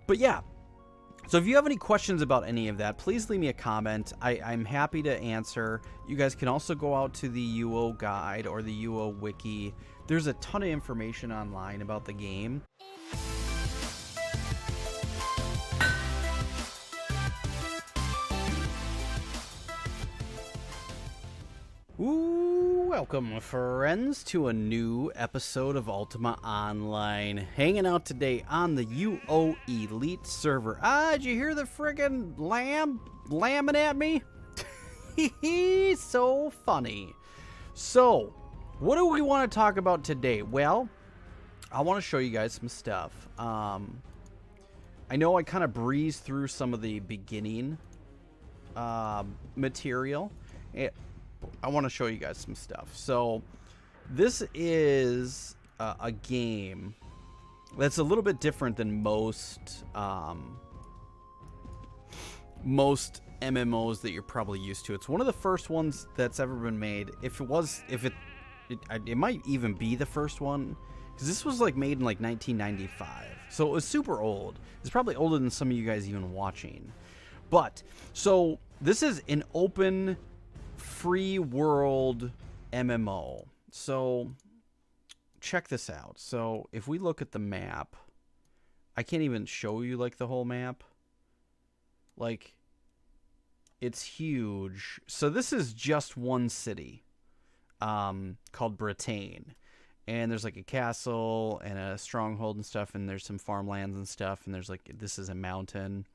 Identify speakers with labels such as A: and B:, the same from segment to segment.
A: But yeah, so if you have any questions about any of that, please leave me a comment. I'm happy to answer. You guys can also go out to the UO guide or the UO wiki. There's a ton of information online about the game. Ooh, welcome friends to a new episode of Ultima Online. Hanging out today on the UO Elite server. Did you hear the friggin' lamb lambing at me? He's so funny. So, what do we want to talk about today? Well, I want to show you guys some stuff. I know I kind of breezed through some of the beginning material. I want to show you guys some stuff. So this is a game that's a little bit different than most MMOs that you're probably used to. It's one of the first ones that's ever been made. It might even be the first one, because this was like made in like 1995. So it was super old. It's probably older than some of you guys even watching. But so this is an open free world MMO. So check this out. So if we look at the map, I can't even show you like the whole map. Like, it's huge. So this is just one city called Britain, and there's like a castle and a stronghold and stuff, and there's some farmlands and stuff, and there's like, this is a mountain.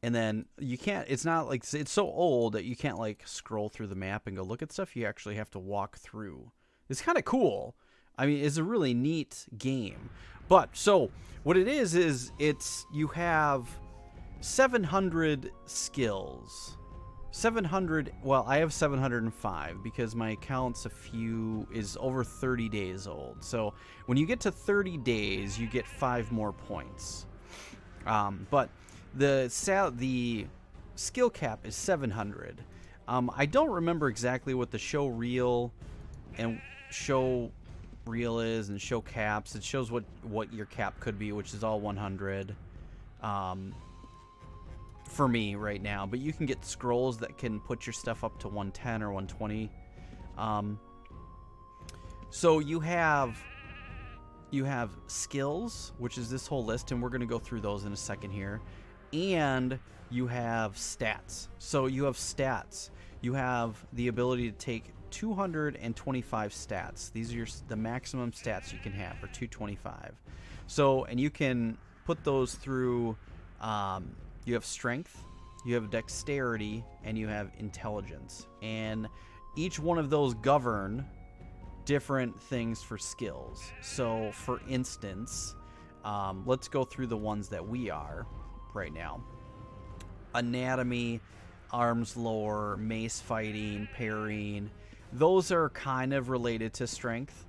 A: And then you can't, it's not like, it's so old that you can't like scroll through the map and go look at stuff. You actually have to walk through. It's kind of cool. I mean, it's a really neat game. But so what it is it's, you have 700 skills. 700, well, I have 705 because my account's is over 30 days old. So when you get to 30 days, you get 5 more points. But the skill cap is 700. I don't remember exactly what the show reel is and show caps. It shows what your cap could be, which is all 100 for me right now. But you can get scrolls that can put your stuff up to 110 or 120. So you have skills, which is this whole list, and we're going to go through those in a second here. And you have stats. So you have stats. You have the ability to take 225 stats. These are the maximum stats you can have, or 225. So, and you can put those through, you have strength, you have dexterity, and you have intelligence. And each one of those govern different things for skills. So for instance, let's go through the ones that we are right now. Anatomy, arms lore, mace fighting, parrying, those are kind of related to strength.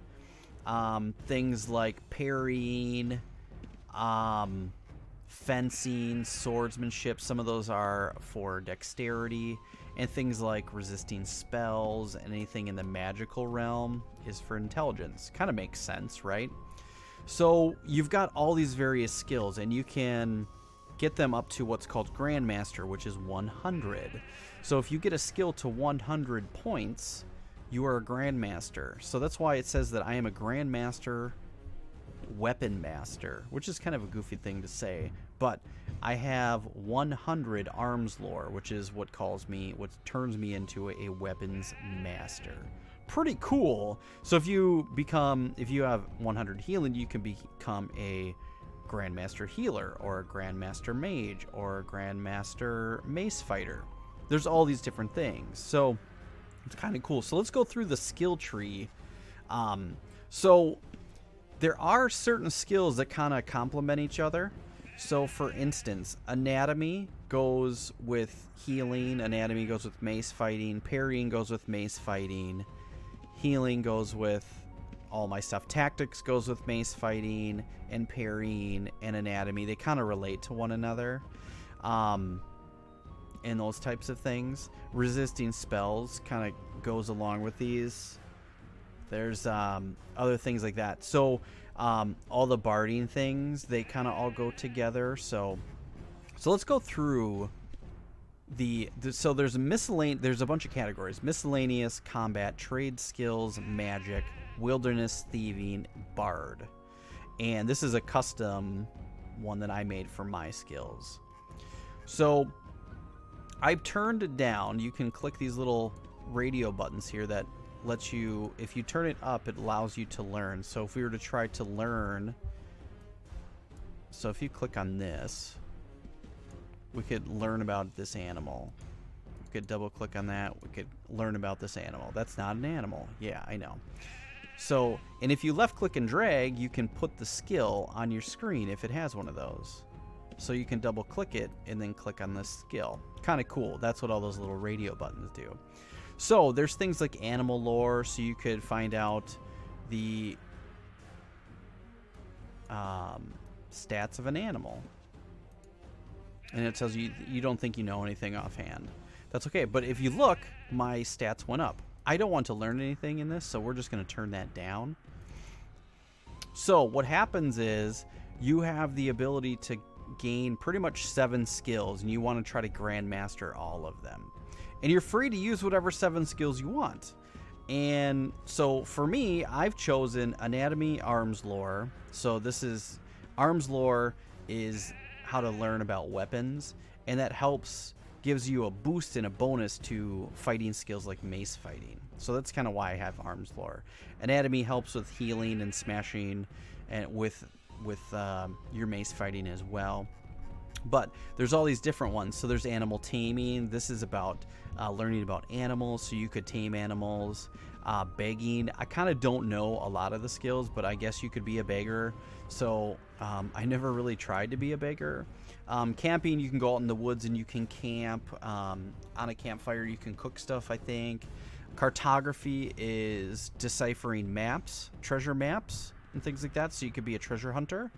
A: Things like parrying, fencing, swordsmanship, some of those are for dexterity. And things like resisting spells and anything in the magical realm is for intelligence. Kind of makes sense, right? So you've got all these various skills, and you can get them up to what's called Grandmaster, which is 100. So if you get a skill to 100 points, you are a Grandmaster. So that's why it says that I am a Grandmaster Weapon Master, which is kind of a goofy thing to say. But I have 100 arms lore, which is what turns me into a weapons master. Pretty cool. So if you have 100 healing, you can become a Grandmaster Healer, or a Grandmaster Mage, or a Grandmaster Mace Fighter. There's all these different things. So it's kind of cool. So let's go through the skill tree. So there are certain skills that kind of complement each other. So for instance, anatomy goes with healing, anatomy goes with mace fighting, parrying goes with mace fighting, healing goes with all my stuff. Tactics goes with mace fighting, and parrying and anatomy. They kind of relate to one another. And those types of things. Resisting spells kind of goes along with these There's other things like that. So all the barding things, they kind of all go together. So let's go through so there's there's a bunch of categories: miscellaneous, combat, trade skills, magic, wilderness, thieving, bard. And this is a custom one that I made for my skills. So I've turned it down. You can click these little radio buttons here that lets you, if you turn it up, it allows you to learn. So if we were to try to learn, so if you click on this, we could learn about this animal. We could double click on that. We could learn about this animal. That's not an animal. Yeah, I know. So, and if you left click and drag, you can put the skill on your screen if it has one of those. So you can double click it and then click on this skill. Kind of cool. That's what all those little radio buttons do. So there's things like animal lore, so you could find out the stats of an animal. And it tells you you don't think you know anything offhand. That's okay. But if you look, my stats went up. I don't want to learn anything in this, so we're just going to turn that down. So what happens is you have the ability to gain pretty much 7 skills, and you want to try to grandmaster all of them. And you're free to use whatever 7 skills you want. And so for me, I've chosen anatomy, arms lore. So this is arms lore is how to learn about weapons, and that gives you a boost and a bonus to fighting skills like mace fighting. So that's kind of why I have arms lore. Anatomy helps with healing and smashing, and with your mace fighting as well. But there's all these different ones. So there's animal taming. This is about learning about animals, so you could tame animals. Begging, I kind of don't know a lot of the skills, but I guess you could be a beggar. So I never really tried to be a beggar. Camping, you can go out in the woods and you can camp. On a campfire, you can cook stuff, I think. Cartography is deciphering maps, treasure maps, and things like that, so you could be a treasure hunter.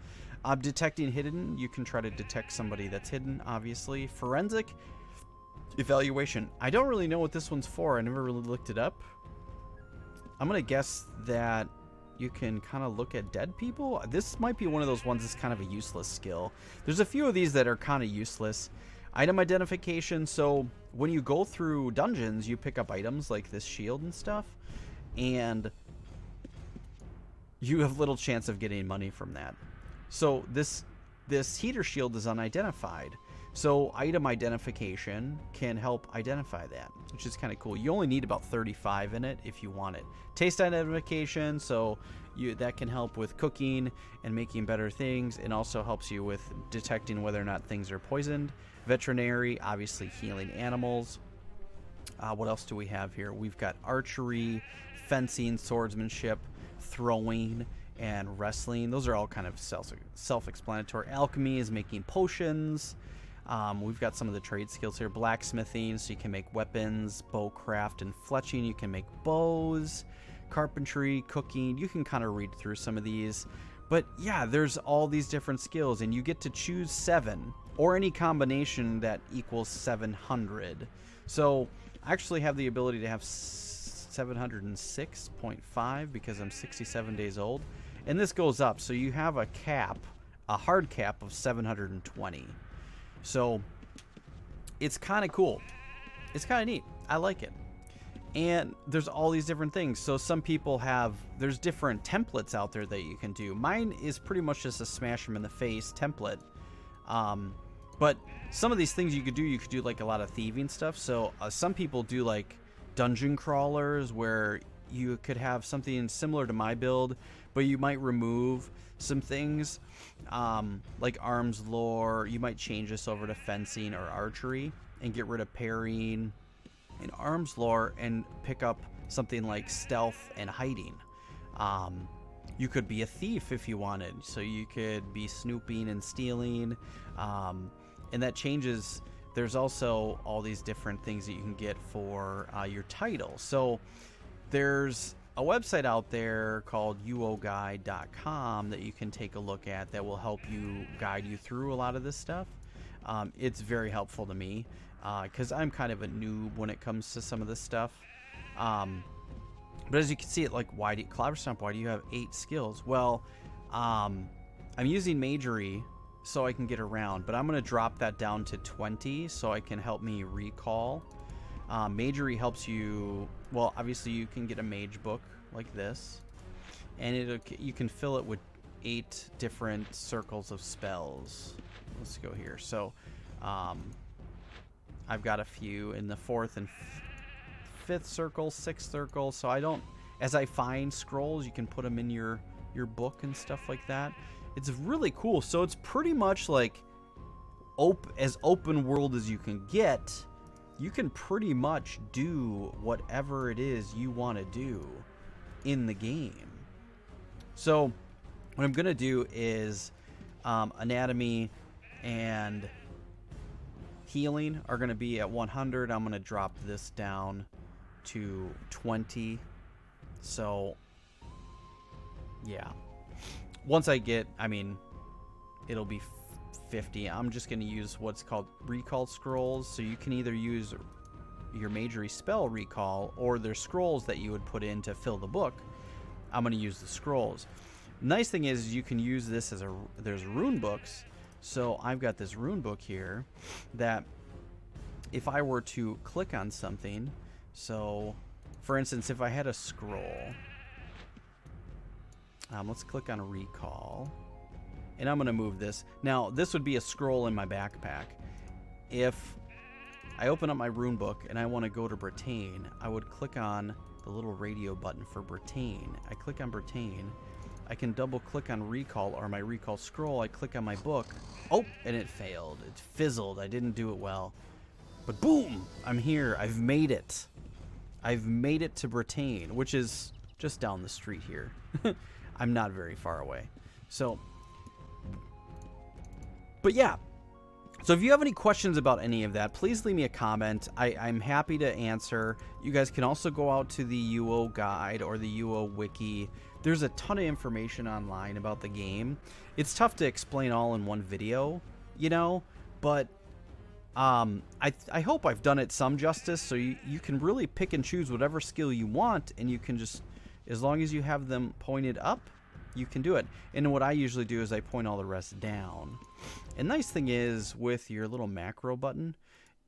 A: Detecting hidden, you can try to detect somebody that's hidden, obviously. Forensic evaluation, I don't really know what this one's for. I never really looked it up. I'm gonna guess that you can kind of look at dead people. This might be one of those ones that's kind of a useless skill. There's a few of these that are kind of useless. Item identification, so when you go through dungeons, you pick up items like this shield and stuff, and you have little chance of getting money from that. So this heater shield is unidentified. So item identification can help identify that, which is kind of cool. You only need about 35 in it if you want it. Taste identification, so that can help with cooking and making better things, and also helps you with detecting whether or not things are poisoned. Veterinary, obviously healing animals. What else do we have here? We've got archery, fencing, swordsmanship, throwing, and wrestling. Those are all kind of self-explanatory. Alchemy is making potions. We've got some of the trade skills here. Blacksmithing, so you can make weapons. Bowcraft and fletching, you can make bows. Carpentry, cooking, you can kind of read through some of these. But yeah, there's all these different skills, and you get to choose 7, or any combination that equals 700. So I actually have the ability to have 706.5 because I'm 67 days old. And this goes up, so you have a hard cap of 720. So it's kind of cool. It's kind of neat. I like it. And there's all these different things. So some people there's different templates out there that you can do. Mine is pretty much just a smash them in the face template. But some of these things you could do like a lot of thieving stuff. So some people do like dungeon crawlers where you could have something similar to my build, but you might remove some things like arms lore. You might change this over to fencing or archery and get rid of parrying and arms lore and pick up something like stealth and hiding. You could be a thief if you wanted, so you could be snooping and stealing, and that changes. There's also all these different things that you can get for your title. So there's a website out there called uoguide.com that you can take a look at that will help you guide you through a lot of this stuff. It's very helpful to me because I'm kind of a noob when it comes to some of this stuff. But as you can see, like, Clobberstomp, why do you have 8 skills? Well, I'm using Magery so I can get around, but I'm going to drop that down to 20 so I can help me recall. Magery helps you, well, obviously you can get a mage book like this, and you can fill it with 8 different circles of spells. Let's go here. So I've got a few in the 4th and 5th circle, 6th circle, so I don't, as I find scrolls, you can put them in your book and stuff like that. It's really cool. So it's pretty much like as open world as you can get. You can pretty much do whatever it is you want to do in the game. So what I'm going to do is anatomy and healing are going to be at 100. I'm going to drop this down to 20. So yeah, once I get, I mean, it'll be 50. I'm just going to use what's called recall scrolls. So you can either use your Magery spell recall, or there's scrolls that you would put in to fill the book. I'm going to use the scrolls. Nice thing is you can use this as there's rune books. So I've got this rune book here that if I were to click on something, so for instance, if I had a scroll, let's click on recall, and I'm going to move this. Now, this would be a scroll in my backpack. If I open up my rune book and I want to go to Britain, I would click on the little radio button for Britain. I click on Britain. I can double click on recall or my recall scroll. I click on my book. Oh, and it failed. It fizzled. I didn't do it well. But boom, I'm here. I've made it. I've made it to Britain, which is just down the street here. I'm not very far away. So, but yeah. So if you have any questions about any of that, please leave me a comment. I'm happy to answer. You guys can also go out to the UO guide or the UO wiki. There's a ton of information online about the game. It's tough to explain all in one video, you know, but I hope I've done it some justice, so you can really pick and choose whatever skill you want, and you can just, as long as you have them pointed up, you can do it. And what I usually do is I point all the rest down. And nice thing is, with your little macro button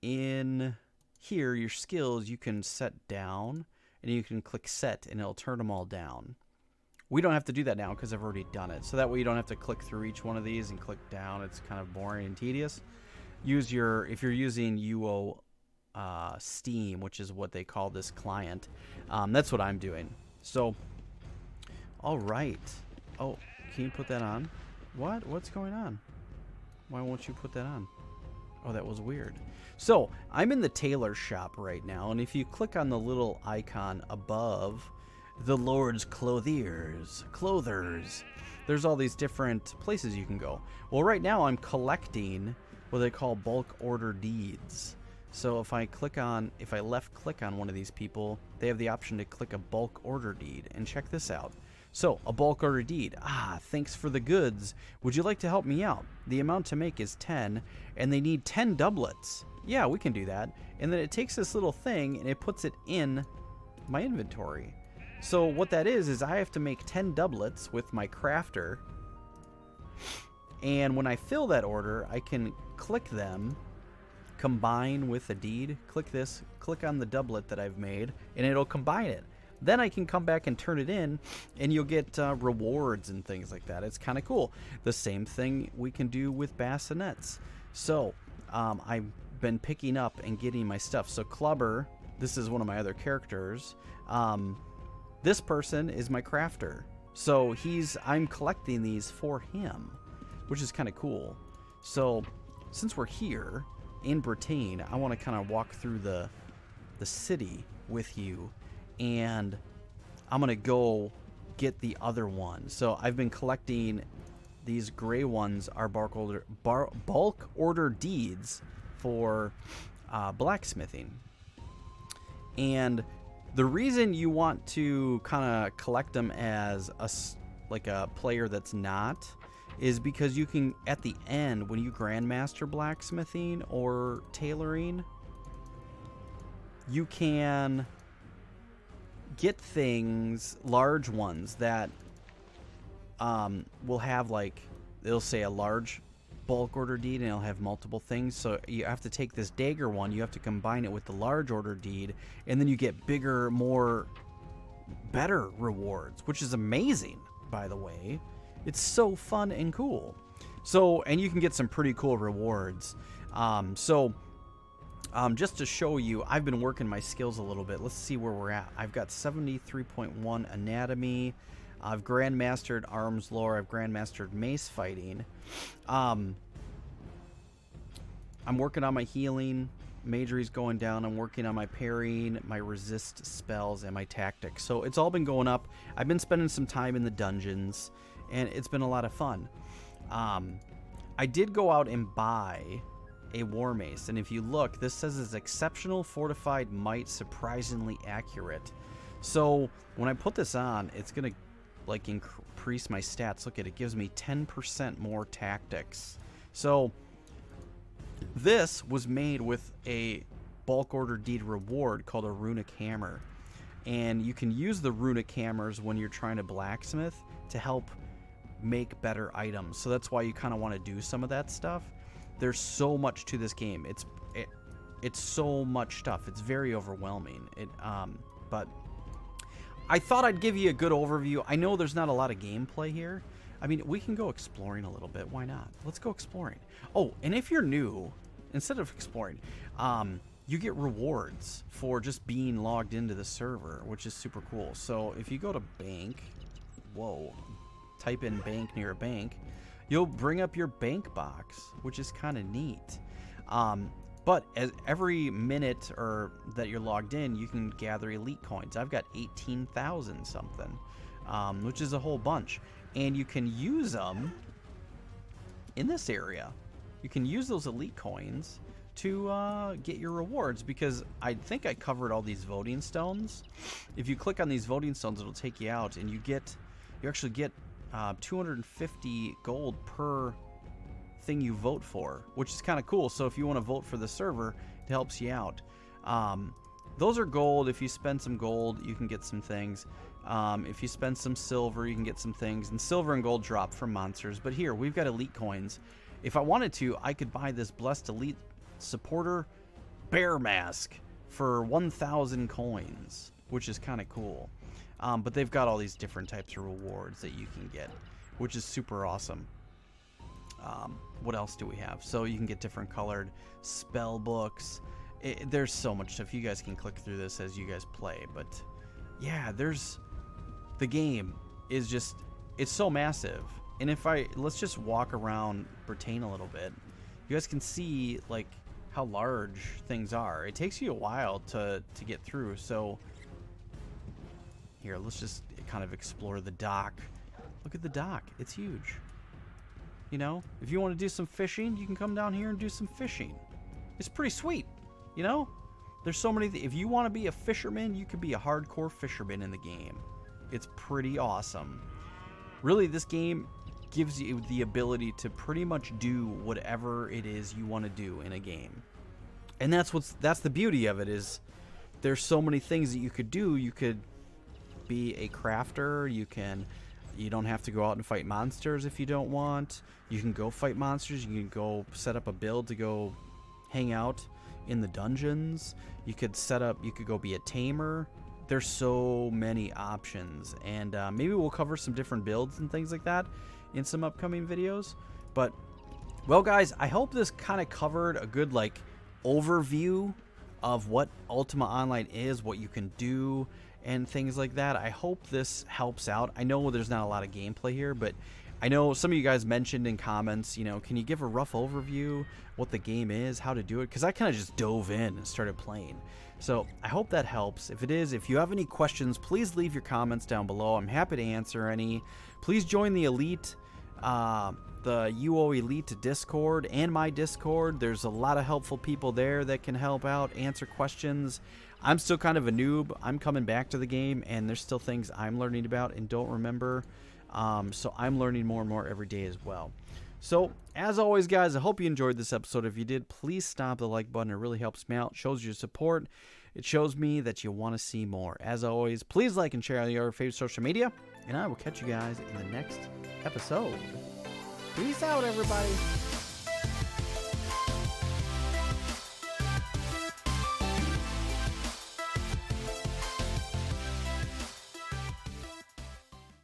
A: in here, your skills, you can set down, and you can click set, and it'll turn them all down. We don't have to do that now because I've already done it. So that way you don't have to click through each one of these and click down. It's kind of boring and tedious. If you're using UO Steam, which is what they call this client, that's what I'm doing. So, all right. Oh, can you put that on? What's going on? Why won't you put that on? Oh, that was weird. So, I'm in the tailor shop right now, and if you click on the little icon above, the Lord's Clothers, there's all these different places you can go. Well, right now I'm collecting what they call bulk order deeds. So if I left click on one of these people, they have the option to click a bulk order deed. And check this out. So, a bulk order deed. Thanks for the goods. Would you like to help me out? The amount to make is 10, and they need 10 doublets. Yeah, we can do that. And then it takes this little thing, and it puts it in my inventory. So what that is I have to make 10 doublets with my crafter. And when I fill that order, I can click them, combine with a deed. Click this, click on the doublet that I've made, and it'll combine it. Then I can come back and turn it in, and you'll get rewards and things like that. It's kind of cool. The same thing we can do with bassinets. So I've been picking up and getting my stuff. So Clubber, this is one of my other characters. This person is my crafter. So I'm collecting these for him, which is kind of cool. So since we're here in Britain, I want to kind of walk through the city with you, and I'm going to go get the other one. So I've been collecting these gray ones, are bulk order deeds for blacksmithing. And the reason you want to kind of collect them as a player that's not is because you can, at the end, when you grandmaster blacksmithing or tailoring, you can get things, large ones that will have like, it'll say a large bulk order deed and it'll have multiple things. So you have to take this dagger one, you have to combine it with the large order deed, and then you get bigger, better rewards, which is amazing, by the way. It's so fun and cool. So, and you can get some pretty cool rewards. Just to show you, I've been working my skills a little bit. Let's see where we're at. I've got 73.1 anatomy. I've grandmastered arms lore. I've grandmastered mace fighting. I'm working on my healing. Majory's going down. I'm working on my parrying, my resist spells, and my tactics. So it's all been going up. I've been spending some time in the dungeons, and it's been a lot of fun. I did go out and buy a war mace, and if you look, this says it's exceptional fortified might, surprisingly accurate. So when I put this on, it's gonna like increase my stats. Look at it, it gives me 10% more tactics. So this was made with a bulk order deed reward called a runic hammer, and you can use the runic hammers when you're trying to blacksmith to help make better items. So that's why you kind of want to do some of that stuff. There's so much to this game. It's so much stuff. It's very overwhelming. But I thought I'd give you a good overview. I know there's not a lot of gameplay here. I mean, we can go exploring a little bit. Why not? Let's go exploring. Oh, and if you're new, instead of exploring, you get rewards for just being logged into the server, which is super cool. So if you go to bank, type in bank near a bank, you'll bring up your bank box, which is kind of neat. But as every minute or that you're logged in, you can gather elite coins. I've got 18,000 something, which is a whole bunch. And you can use them in this area. You can use those elite coins to get your rewards, because I think I covered all these voting stones. If you click on these voting stones, it'll take you out, and you actually get 250 gold per thing you vote for, which is kind of cool. So if you want to vote for the server, it helps you out. Those are gold. If you spend some gold, you can get some things. If you spend some silver, you can get some things, and silver and gold drop from monsters. But here we've got elite coins. If I wanted to, I could buy this blessed elite supporter bear mask for 1,000 coins, which is kind of cool. But they've got all these different types of rewards that you can get, which is super awesome. What else do we have? So you can get different colored spell books. There's so much stuff. You guys can click through this as you guys play. But yeah, the game is just, it's so massive. And let's just walk around Britain a little bit. You guys can see like how large things are. It takes you a while to get through. So here, let's just kind of explore the dock. Look at the dock. It's huge. You know, if you want to do some fishing, you can come down here and do some fishing. It's pretty sweet. You know, there's so many. If you want to be a fisherman, you could be a hardcore fisherman in the game. It's pretty awesome. Really, this game gives you the ability to pretty much do whatever it is you want to do in a game. And that's the beauty of it, is there's so many things that you could do. You could be a crafter. You don't have to go out and fight monsters if you don't want. You can go fight monsters. You can go set up a build to go hang out in the dungeons. You could go be a tamer. There's so many options, and maybe we'll cover some different builds and things like that in some upcoming videos. But well, guys, I hope this kind of covered a good like overview of what Ultima Online is, what you can do, and things like that. I hope this helps out. I know there's not a lot of gameplay here, but I know some of you guys mentioned in comments, you know, can you give a rough overview what the game is, how to do it? Because I kind of just dove in and started playing. So I hope that helps. If it is, if you have any questions, please leave your comments down below. I'm happy to answer any. Please join the Elite, the UO Elite Discord and my Discord. There's a lot of helpful people there that can help out, answer questions. I'm still kind of a noob. I'm coming back to the game, and there's still things I'm learning about and don't remember. So I'm learning more and more every day as well. So, as always, guys, I hope you enjoyed this episode. If you did, please stomp the like button. It really helps me out, shows your support. It shows me that you want to see more. As always, please like and share your favorite social media, and I will catch you guys in the next episode. Peace out, everybody.